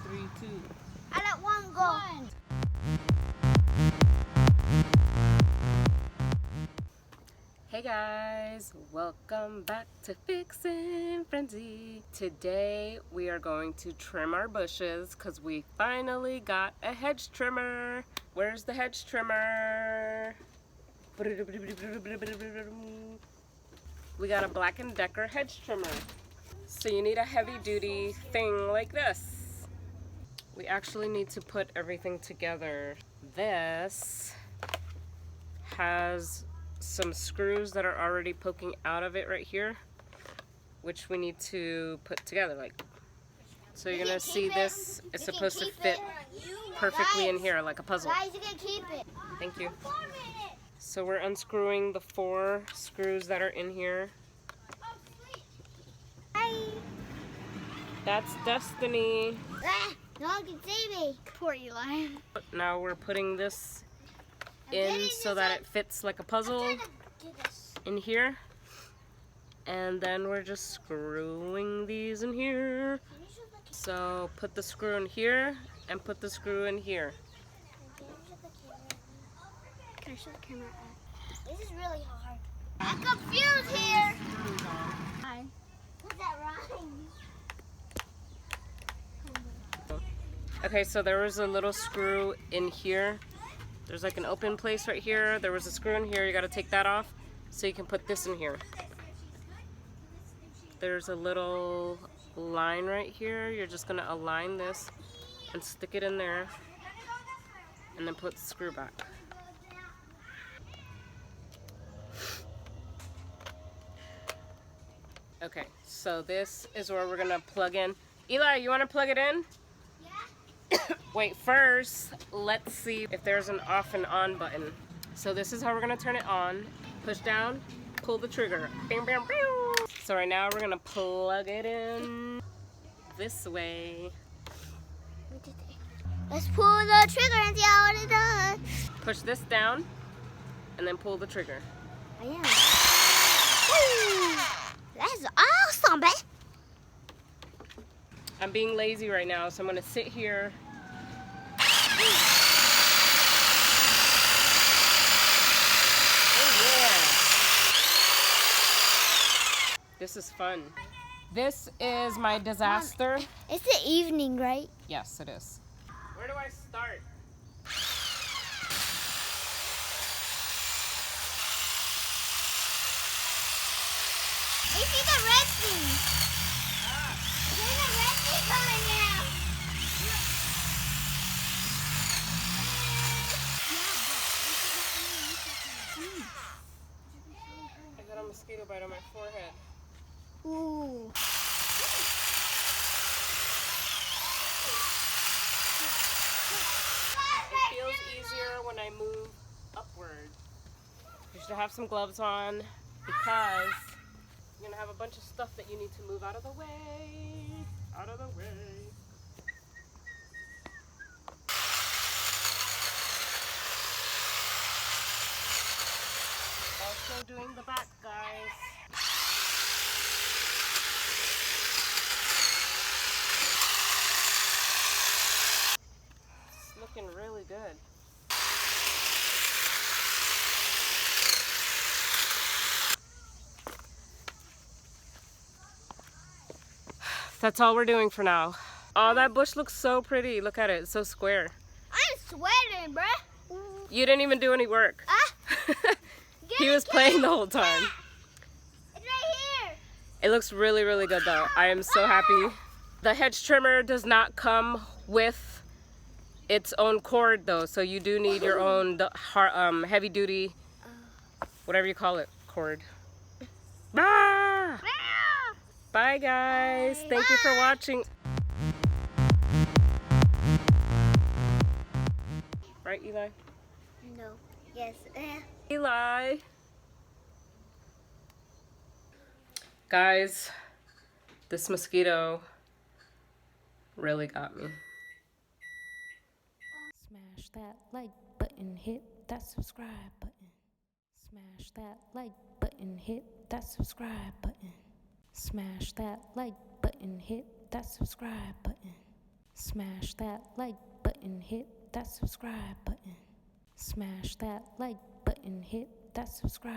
3, 2. I let one go. Hey guys, welcome back to Fixin' Frenzy. Today we are going to trim our bushes because we finally got a hedge trimmer. Where's the hedge trimmer? We got a Black & Decker hedge trimmer. So you need a heavy duty thing like this. We actually need to put everything together. This has some screws that are already poking out of it right here, which we need to put together. Like, so you're gonna see this is supposed to fit perfectly in here like a puzzle. Guys, you can keep it. Thank you. So we're unscrewing the 4 screws that are in here. Hi. That's Destiny. No one can see me. Poor Eli. Now we're putting this in so that it fits like a puzzle in here, and then we're just screwing these in here. So put the screw in here and put the screw in here. Can I show the camera? This is really hard. I'm confused here. Hi. What's that rhyme? Okay, so there was a little screw in here. There's like an open place right here. There was a screw in here. You got to take that off so you can put this in here. There's a little line right here. You're just going to align this and stick it in there and then put the screw back. Okay, so this is where we're going to plug in. Eli, you want to plug it in? Wait, first, let's see if there's an off and on button. So this is how we're gonna turn it on. Push down, pull the trigger. Bam, bam, bam. So right now we're gonna plug it in this way. Let's pull the trigger and see how it does. Push this down and then pull the trigger. I am. That's awesome, babe. I'm being lazy right now, so I'm gonna sit here. Oh yeah! This is fun. This is my disaster. It's the evening, right? Yes, it is. Where do I start? You see the red thing? There's a red thing coming now. I got a mosquito bite on my forehead. Ooh. It feels easier when I move upward. You should have some gloves on because you're gonna have a bunch of stuff that you need to move out of the way. Out of the way. Also doing the back, guys. It's looking really good. That's all we're doing for now. Oh, that bush looks so pretty. Look at it. It's so square. I'm sweating, bruh. You didn't even do any work. He was playing the whole time. It's right here. It looks really, really good though. I am so happy. The hedge trimmer does not come with its own cord though, so you do need your own heavy duty, whatever you call it, cord. Ah! Bye guys. Thank you for watching. Right, Eli? No. Yes. Eli. Guys, this mosquito really got me. Smash that like button, hit that subscribe button. Smash that like button, hit that subscribe button. Smash that like button, hit that subscribe button. Smash that like button, hit that subscribe button. Smash that like button, hit that subscribe.